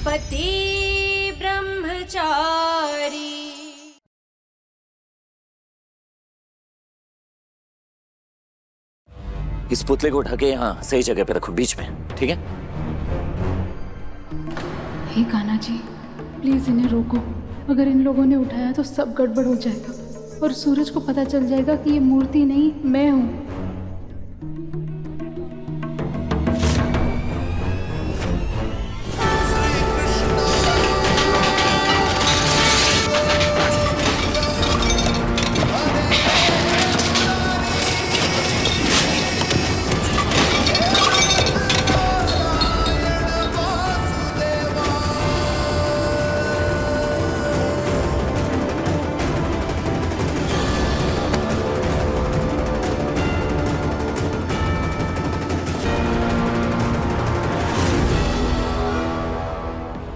पति ब्रह्मचारी। इस पुतले को उठा के यहाँ सही जगह पे रखो, बीच में, ठीक है? हे कान्हा जी, प्लीज इन्हें रोको। अगर इन लोगों ने उठाया तो सब गड़बड़ हो जाएगा और सूरज को पता चल जाएगा कि ये मूर्ति नहीं, मैं हूँ।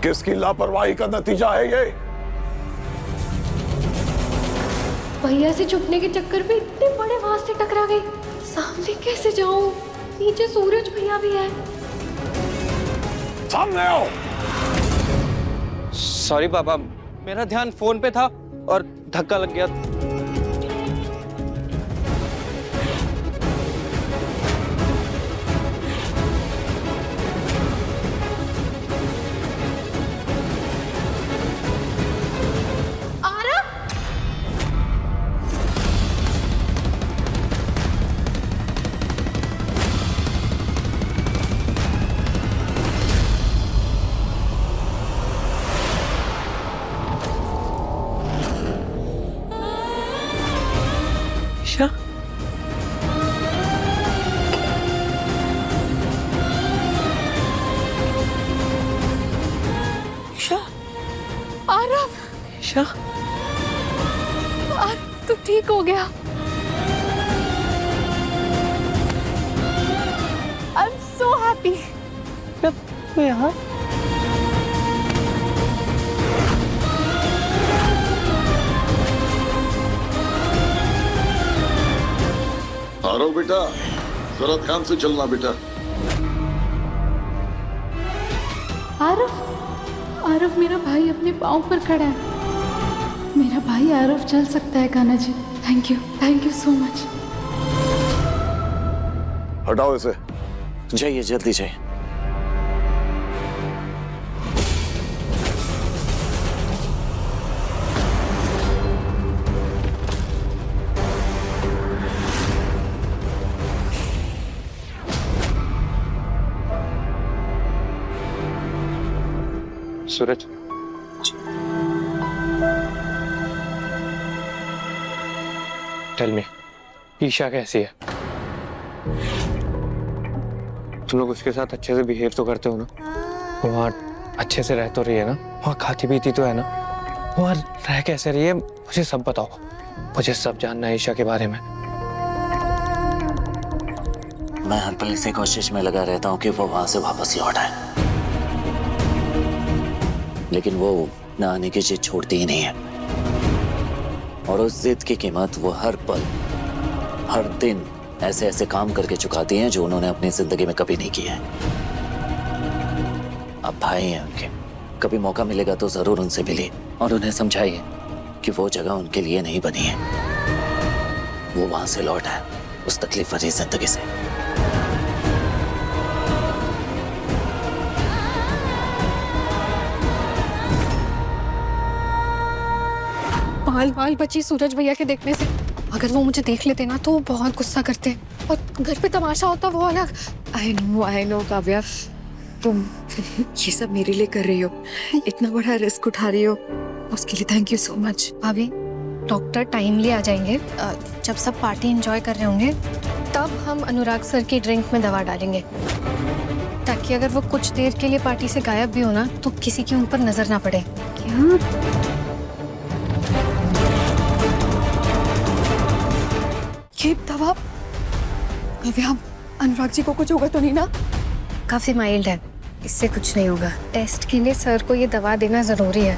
किसकी लापरवाही का नतीजा है ये? भैया से छुपने के चक्कर में इतने बड़े वहां से टकरा गई। सामने कैसे जाऊं? नीचे सूरज भैया भी है। सामने आओ। सॉरी पापा, मेरा ध्यान फोन पे था और धक्का लग गया। ईशा, ईशा, आरव, ईशा, तू ठीक हो गया। I am so happy. मैं यहाँ आरो बेटा, जरा ध्यान से चलना बेटा। आरव, आरव मेरा भाई अपने पाँव पर खड़ा है। मेरा भाई आरव चल सकता है Kanha ji. Thank you so much. हटाओ इसे। जाइए, जल्दी जाइए। सूरज, टेल मी, ईशा कैसी है? तुम लोग उसके साथ अच्छे से बिहेव तो करते हो ना? वहाँ अच्छे से रह तो रही है ना? वहाँ खाती पीती तो है ना? वहाँ रह कैसे रही है? मुझे सब बताओ, मुझे सब जानना है ईशा के बारे में। मैं हर पल इसी कोशिश में लगा रहता हूँ कि वो वहां से वापस लौट आए, लेकिन वो ना आने की जिद छोड़ती ही नहीं है। और उस जिद की कीमत वो हर पल, हर दिन ऐसे ऐसे काम करके चुकाती हैं जो उन्होंने अपनी जिंदगी में कभी नहीं किया है। अब भाई हैं उनके, कभी मौका मिलेगा तो जरूर उनसे मिलिए और उन्हें समझाइए कि वो जगह उनके लिए नहीं बनी है। वो वहां से लौट आए उस तकलीफ भरी जिंदगी से। बाल बाल बची सूरज भैया के देखने से। अगर वो मुझे देख लेते ना तो वो बहुत गुस्सा करते और घर पे तमाशा होता वो अलग। आई नो काव्या, तुम ये सब मेरे लिए कर रही हो, इतना बड़ा रिस्क उठा रही हो, उसके लिए थैंक यू सो मच। भाभी, डॉक्टर टाइमली आ जाएंगे। जब सब पार्टी एंजॉय कर रहे होंगे तब हम अनुराग सर की ड्रिंक में दवा डालेंगे, ताकि अगर वो कुछ देर के लिए पार्टी से गायब भी हो ना तो किसी की उन पर नजर ना पड़े। क्या? ये दवा, काव्या, अनुराग जी को कुछ होगा तो नहीं ना? काफी माइल्ड है, इससे कुछ नहीं होगा। टेस्ट के लिए सर को ये दवा देना जरूरी है।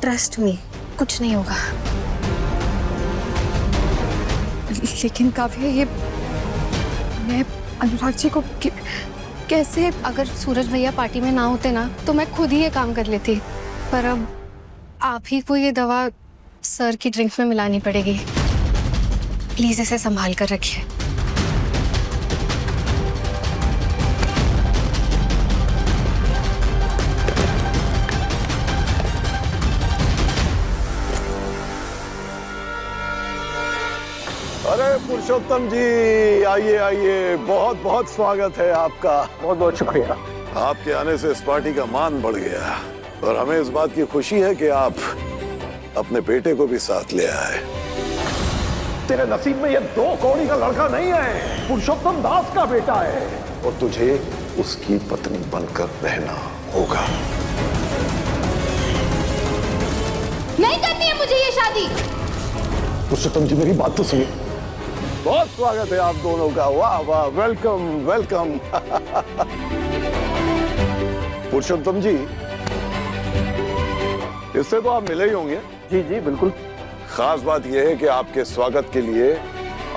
ट्रस्ट मी, कुछ नहीं होगा। लेकिन काव्या, ये मैं अनुराग जी को कैसे? अगर सूरज भैया पार्टी में ना होते ना तो मैं खुद ही ये काम कर लेती, पर अब आप ही को ये दवा सर की ड्रिंक में मिलानी पड़ेगी। प्लीज इसे संभाल कर रखिए। अरे पुरुषोत्तम जी, आइए आइए, बहुत बहुत स्वागत है आपका। बहुत बहुत शुक्रिया। आपके आने से इस पार्टी का मान बढ़ गया और हमें इस बात की खुशी है कि आप अपने बेटे को भी साथ ले आए। तेरे नसीब में ये 2 कौड़ी का लड़का नहीं है, पुरुषोत्तम दास का बेटा है। और तुझे उसकी पत्नी बनकर रहना होगा। नहीं करनी है मुझे ये शादी। पुरुषोत्तम जी मेरी बात तो सुनिए। बहुत स्वागत है आप दोनों का। वाह वाह, वेलकम वेलकम। पुरुषोत्तम जी, इससे तो आप मिले ही होंगे। जी जी बिल्कुल। खास बात यह है कि आपके स्वागत के लिए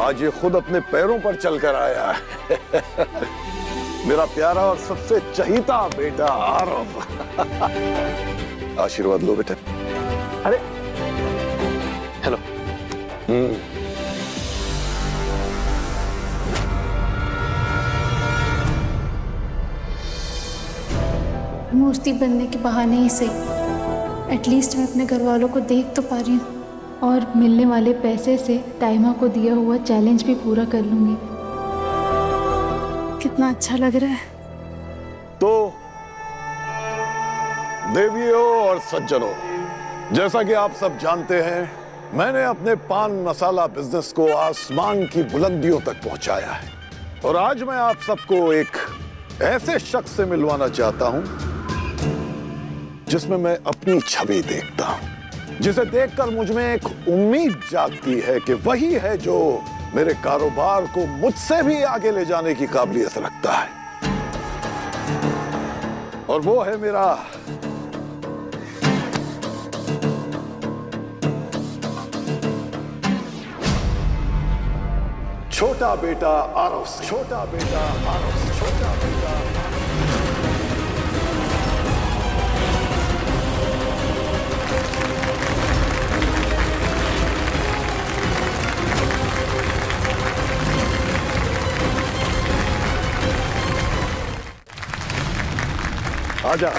आज ये खुद अपने पैरों पर चलकर आया है। मेरा प्यारा और सबसे चहीता बेटा आरव। आशीर्वाद लो बेटा। अरे हेलो। मूर्ति बनने के बहाने ही सही, एटलीस्ट मैं अपने घर वालों को देख तो पा रही हूँ और मिलने वाले पैसे से टाइमा को दिया हुआ चैलेंज भी पूरा कर लूंगी। कितना अच्छा लग रहा है। तो देवियों और सज्जनों, जैसा कि आप सब जानते हैं, मैंने अपने पान मसाला बिजनेस को आसमान की बुलंदियों तक पहुंचाया है और आज मैं आप सबको एक ऐसे शख्स से मिलवाना चाहता हूं जिसमें मैं अपनी छवि देखता हूं, जिसे देखकर मुझ में एक उम्मीद जागती है कि वही है जो मेरे कारोबार को मुझसे भी आगे ले जाने की काबिलियत रखता है। और वो है मेरा छोटा बेटा आरव। छोटा बेटा आरव। छोटा बेटा आजा।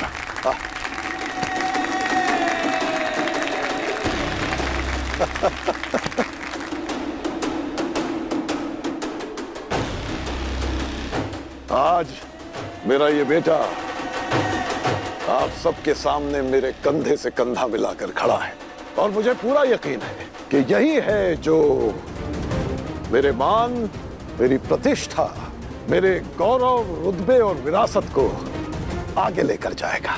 आज मेरा ये बेटा आप सबके सामने मेरे कंधे से कंधा मिलाकर खड़ा है और मुझे पूरा यकीन है कि यही है जो मेरे मान, मेरी प्रतिष्ठा, मेरे गौरव, रुतबे और विरासत को आगे लेकर जाएगा।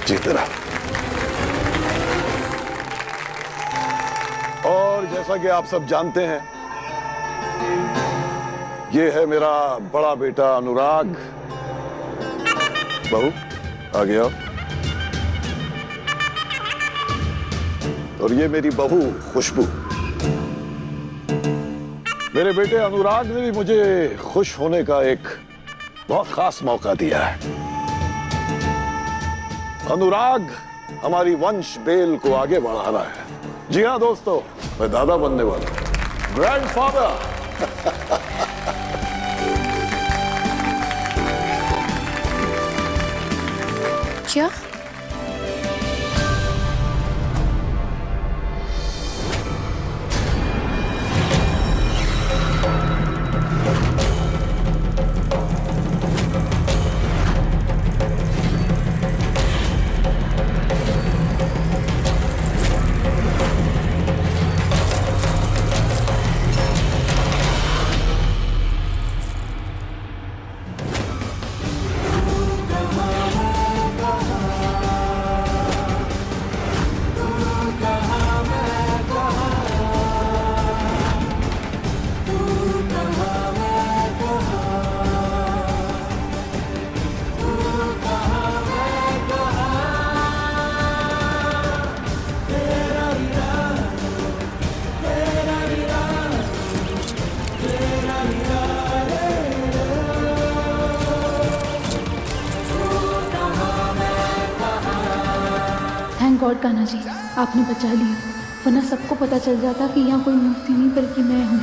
जीते रहो। और जैसा कि आप सब जानते हैं, ये है मेरा बड़ा बेटा अनुराग। बहू आ गया। और ये मेरी बहू खुशबू। मेरे बेटे अनुराग ने भी मुझे खुश होने का एक बहुत खास मौका दिया है। अनुराग हमारी वंश बेल को आगे बढ़ा रहा है। जी हाँ दोस्तों, मैं दादा बनने वाला हूं, ग्रैंडफादर। क्या? गॉड कान्हा जी, आपने बचा लिया, वरना सबको पता चल जाता कि यहाँ कोई मूर्ति नहीं बल्कि मैं हूँ।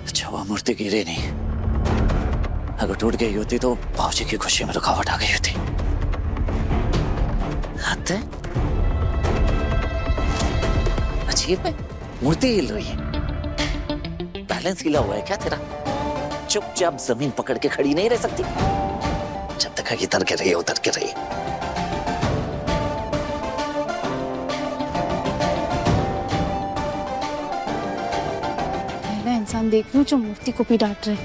अच्छा वो मूर्ति गिरी नहीं, अगर टूट गई होती तो बाबूजी की खुशी में रुकावट आ गई होती। हद है, अजीब है, मूर्ति हिल रही है, बैलेंस हिला हुआ है क्या तेरा? चुपचाप जमीन पकड़ के खड़ी नहीं रह सकती? जब तक कि उतर के रही, उतर के रही। पहला इंसान देख लूं जो मूर्ति को भी डांट रहे।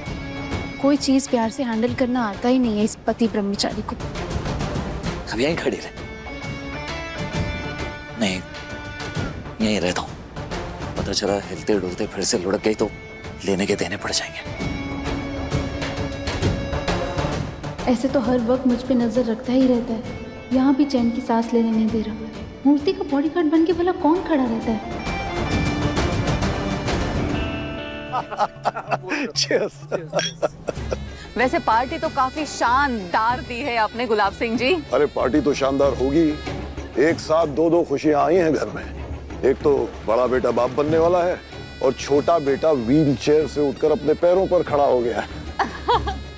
कोई चीज प्यार से हैंडल करना आता ही नहीं है इस पति ब्रह्मचारी को। अब यहीं खड़ी रहे। नहीं, यहीं रहता हूं। पता चला हिलते डुलते फिर से लुढ़क गई तो लेने के देने पड़ जाएंगे। ऐसे तो हर वक्त मुझ पे नजर रखता ही रहता है, यहाँ भी चैन की सांस लेने नहीं दे रहा। मूर्ति का बॉडीगार्ड बन के भला कौन खड़ा रहता है? वैसे पार्टी तो काफी शानदार दी है आपने गुलाब सिंह जी। अरे पार्टी तो शानदार होगी, एक साथ दो दो खुशियां आई हैं घर में। एक तो बड़ा बेटा बाप बनने वाला है और छोटा बेटा व्हील चेयर से उठकर अपने पैरों पर खड़ा हो गया है।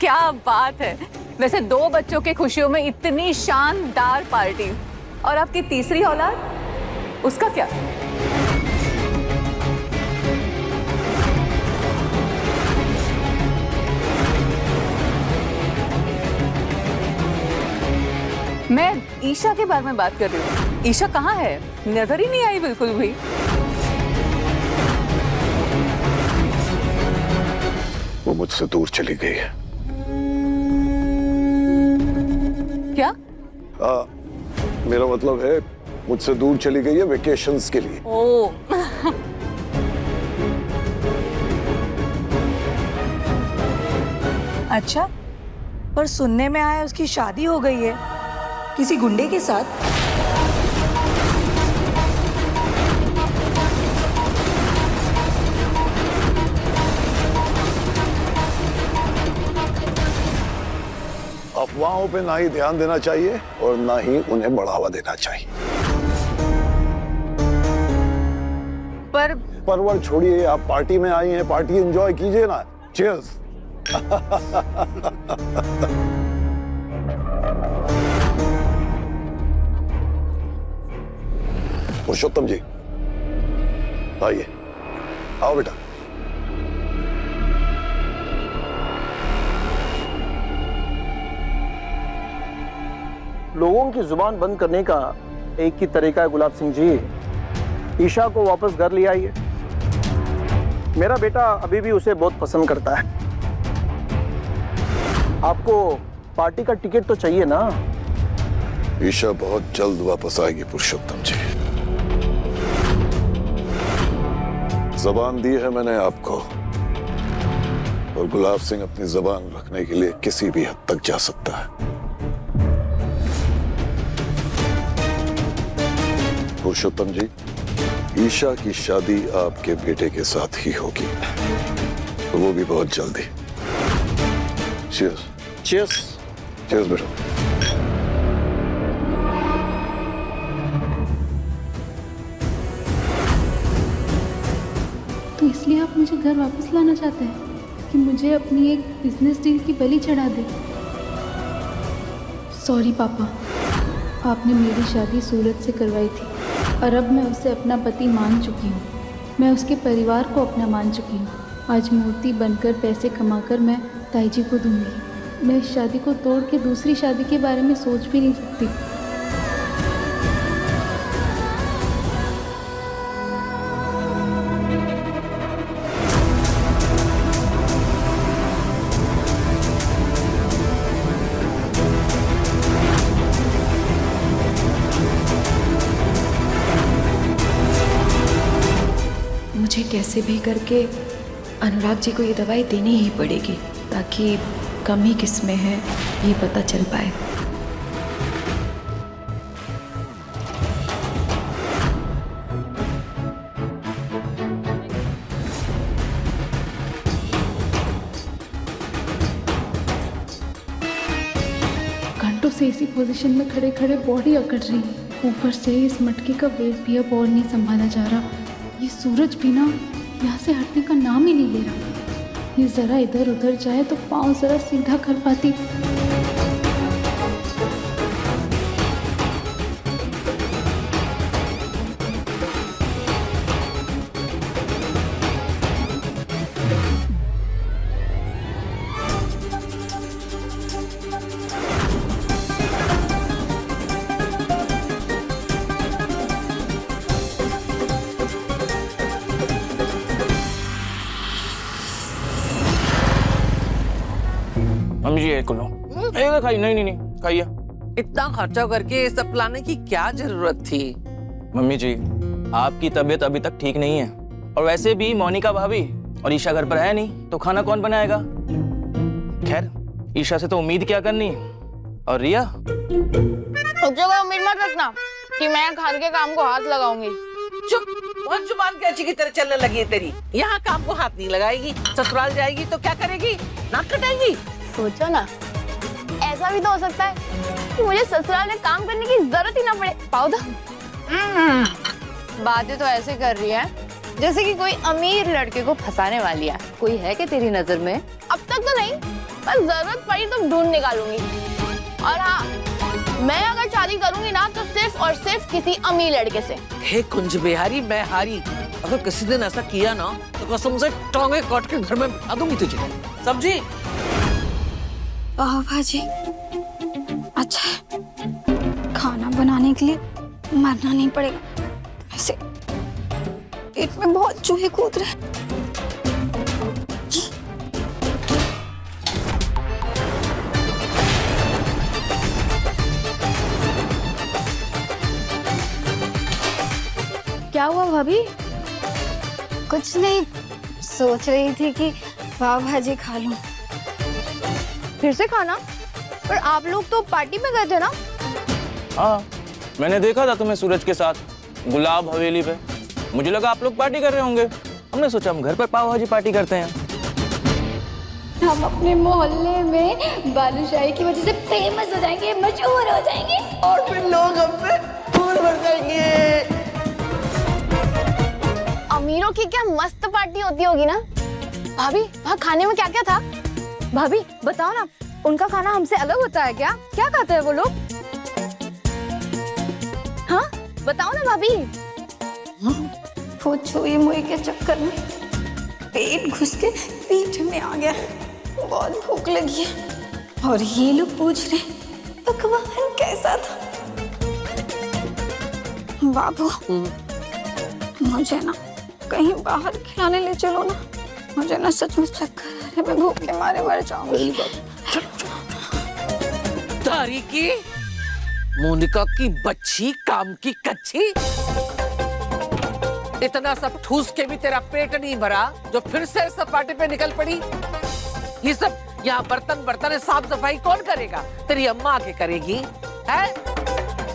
क्या बात है। वैसे 2 बच्चों की खुशियों में इतनी शानदार पार्टी, और आपकी तीसरी औलाद, उसका क्या? मैं ईशा के बारे में बात कर रही हूँ। ईशा कहाँ है? नजर ही नहीं आई बिल्कुल भी। वो मुझसे दूर चली गई है। क्या? मेरा मतलब है मुझसे दूर चली गई है वेकेशंस के लिए। ओ अच्छा, पर सुनने में आया उसकी शादी हो गई है किसी गुंडे के साथ। अफवाहों पे ना ही ध्यान देना चाहिए और ना ही उन्हें बढ़ावा देना चाहिए। परवर छोड़िए, आप पार्टी में आई हैं, पार्टी एंजॉय कीजिए ना। चीयर्स। पुरुषोत्तम जी आइए, आओ बेटा। लोगों की जुबान बंद करने का एक ही तरीका है गुलाब सिंह जी, ईशा को वापस घर ले आइए। मेरा बेटा अभी भी उसे बहुत पसंद करता है। आपको पार्टी का टिकट तो चाहिए ना? ईशा बहुत जल्द वापस आएगी पुरुषोत्तम जी, जबान दी है मैंने आपको, और गुलाब सिंह अपनी जबान रखने के लिए किसी भी हद तक जा सकता है। पुरुषोत्तम जी, ईशा की शादी आपके बेटे के साथ ही होगी, तो वो भी बहुत जल्दी। चीयर्स। चीयर्स। चीयर्स बेटा। तो इसलिए आप मुझे घर वापस लाना चाहते हैं कि मुझे अपनी एक बिजनेस डील की बलि चढ़ा दे? सॉरी पापा, आपने मेरी शादी सूरज से करवाई थी और अब मैं उसे अपना पति मान चुकी हूँ। मैं उसके परिवार को अपना मान चुकी हूँ। आज मूर्ति बनकर पैसे कमाकर मैं ताई जी को दूंगी। मैं इस शादी को तोड़ के दूसरी शादी के बारे में सोच भी नहीं सकती। मुझे कैसे भी करके अनुराग जी को ये दवाई देनी ही पड़ेगी ताकि कमी किस में है ये पता चल पाए। घंटों से इसी पोजीशन में खड़े खड़े बॉडी अकड़ रही है। ऊपर से इस मटके का वेट भी अब और नहीं संभाला जा रहा। ये सूरज भी ना यहाँ से हटने का नाम ही नहीं ले रहा। ये जरा इधर उधर जाए तो पाँव जरा सीधा कर पाती। मम्मी जी एक लो। खाइए। नहीं खाइए। इतना खर्चा करके ये सब लाने की क्या जरूरत थी? मम्मी जी आपकी तबीयत अभी तक ठीक नहीं है, और वैसे भी मोनिका भाभी और ईशा घर पर है नहीं, तो खाना कौन बनाएगा? खैर ईशा से तो उम्मीद क्या करनी। और रिया उम्मीद मत रखना कि मैं घर के काम को हाथ लगाऊंगी। चुप, बहुत जुबान कैची की तरह चलने लगी है तेरी। यहाँ काम को हाथ नहीं लगाएगी, ससुराल जाएगी तो क्या करेगी? नाक कटाएगी? सोचो ना, ऐसा भी तो हो सकता है कि मुझे ससुराल में काम करने की जरूरत ही ना पड़े। पाओ तो बातें तो ऐसे कर रही है जैसे कि कोई अमीर लड़के को फंसाने वाली है। कोई है क्या तेरी नजर में? अब तक तो नहीं, पर जरूरत पड़ी तो ढूंढ निकालूंगी। और हाँ, मैं अगर शादी करूंगी ना तो सिर्फ और सिर्फ किसी अमीर लड़के से। हे कुंज बिहारी, मैं हारी। अगर किसी दिन ऐसा किया ना तो कसम से टांगे काट के घर में बिठा दूंगी तुझे, समझी? पाव भाजी अच्छा, खाना बनाने के लिए मरना नहीं पड़ेगा। वैसे पेट में बहुत चूहे कूद रहे हैं। क्या हुआ भाभी? कुछ नहीं, सोच रही थी कि पाव भाजी खा लूं। फिर से खाना? पर आप लोग तो पार्टी में गए थे ना? हाँ, मैंने देखा था तुम्हें सूरज के साथ गुलाब हवेली पे। मुझे लगा आप लोग पार्टी कर रहे होंगे। हमने सोचा हम घर पर पाव भाजी पार्टी करते हैं। हम अपने मोहल्ले में बालूशाही की वजह से फेमस हो जाएंगे, मशहूर हो जाएंगे, और फिर लोग हमसे फूल भर जाएंगे। अमीरों की क्या मस्त पार्टी होती होगी ना? भाभी, वहाँ खाने में क्या क्या था? भाभी बताओ ना, उनका खाना हमसे अलग होता है क्या? क्या खाते हैं वो लोग? हाँ बताओ ना भाभी। वो छुई मुई के चक्कर में पेट घुस के पीठ में आ गया। बहुत भूख लगी है और ये लोग पूछ रहे पकवान कैसा था। बाबू मुझे ना कहीं बाहर खिलाने ले चलो ना, मुझे ना सच में चक्कर आ रहे, मैं भूख के मारे मर जाऊंगी। तारीकी, मोनिका की बच्ची, काम की कच्ची। इतना सब ठूस के भी तेरा पेट नहीं भरा जो फिर से सपाटे पे निकल पड़ी। ये सब यहाँ बर्तन साफ सफाई कौन करेगा? तेरी अम्मा आके करेगी है?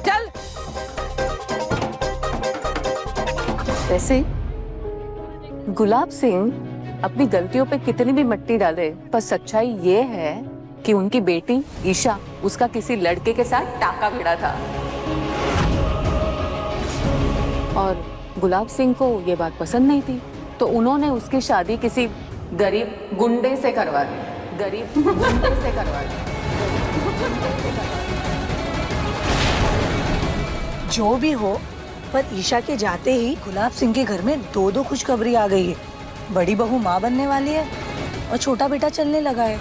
चल। वैसे गुलाब सिंह अपनी गलतियों पे कितनी भी मिट्टी डाले, पर सच्चाई ये है कि उनकी बेटी ईशा उसका किसी लड़के के साथ टाका भिड़ा था, और गुलाब सिंह को ये बात पसंद नहीं थी, तो उन्होंने उसकी शादी किसी गरीब गुंडे से करवा दी। जो भी हो, पर ईशा के जाते ही गुलाब सिंह के घर में दो खुशखबरी आ गई है। बड़ी बहू माँ बनने वाली है और छोटा बेटा चलने लगा है।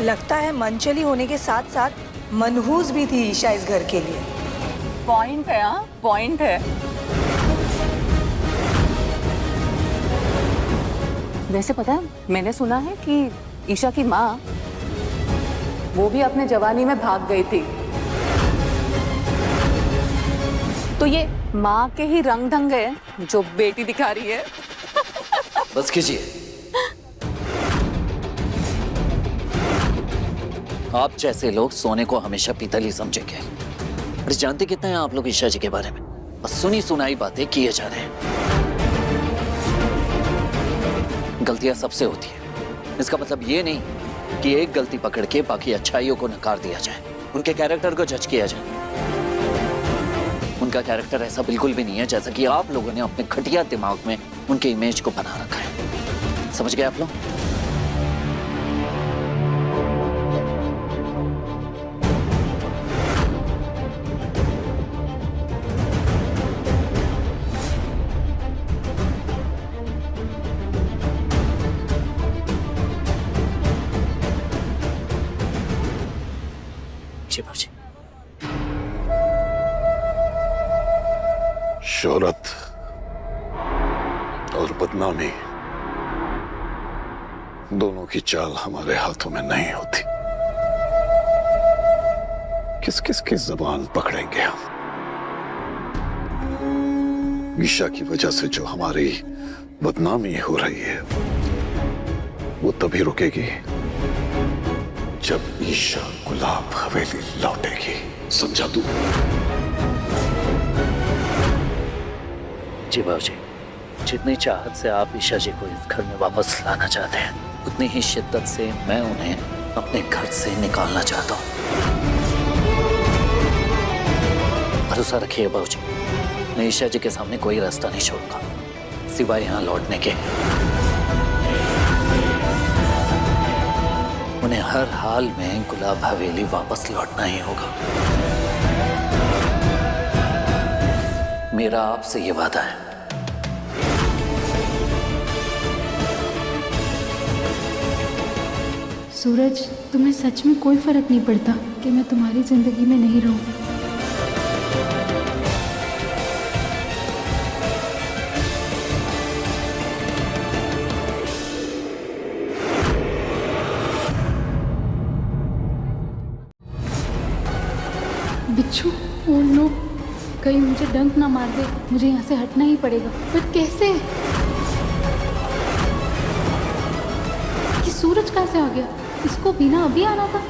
लगता है मनचली होने के साथ साथ मनहूस भी थी ईशा इस घर के लिए। पॉइंट है, हाँ पॉइंट है। वैसे पता है, मैंने सुना है कि ईशा की माँ वो भी अपने जवानी में भाग गई थी, तो ये माँ के ही रंग ढंग है जो बेटी दिखा रही है। बस कीजिए। आप जैसे लोग सोने को हमेशा पीतल ही समझेंगे। और जानते कितना है आप लोग ईशा जी के बारे में? बस सुनी सुनाई बातें किए जा रहे हैं। गलतियां सबसे होती है, इसका मतलब ये नहीं कि एक गलती पकड़ के बाकी अच्छाइयों को नकार दिया जाए। उनके कैरेक्टर को जज किया जाए। उनका कैरेक्टर ऐसा बिल्कुल भी नहीं है जैसा कि आप लोगों ने अपने घटिया दिमाग में उनके इमेज को बना रखा है। समझ गए आप लोग? जी बाबूजी। शोहरत और बदनामी दोनों की चाल हमारे हाथों में नहीं होती। किस किस की जबान पकड़ेंगे हम? ईशा की वजह से जो हमारी बदनामी हो रही है वो तभी रुकेगी जब ईशा गुलाब हवेली लौटेगी। समझा तू? जी बाबूजी, जितनी चाहत से आप ईशा जी को इस घर में वापस लाना चाहते हैं, उतनी ही शिद्दत से मैं उन्हें अपने घर से निकालना चाहता हूँ। भरोसा रखिए बाबूजी, मैं ईशा जी के सामने कोई रास्ता नहीं छोड़ूंगा सिवाय यहाँ लौटने के। उन्हें हर हाल में गुलाब हवेली वापस लौटना ही होगा। मेरा आपसे ये वादा है। सूरज, तुम्हें सच में कोई फर्क नहीं पड़ता कि मैं तुम्हारी जिंदगी में नहीं रहूं? बिच्छू, ओह नो, कहीं मुझे डंक ना मार दे। मुझे यहाँ से हटना ही पड़ेगा, पर कैसे? ये सूरज कहाँ से आ गया? इसको बिना अभी आना था।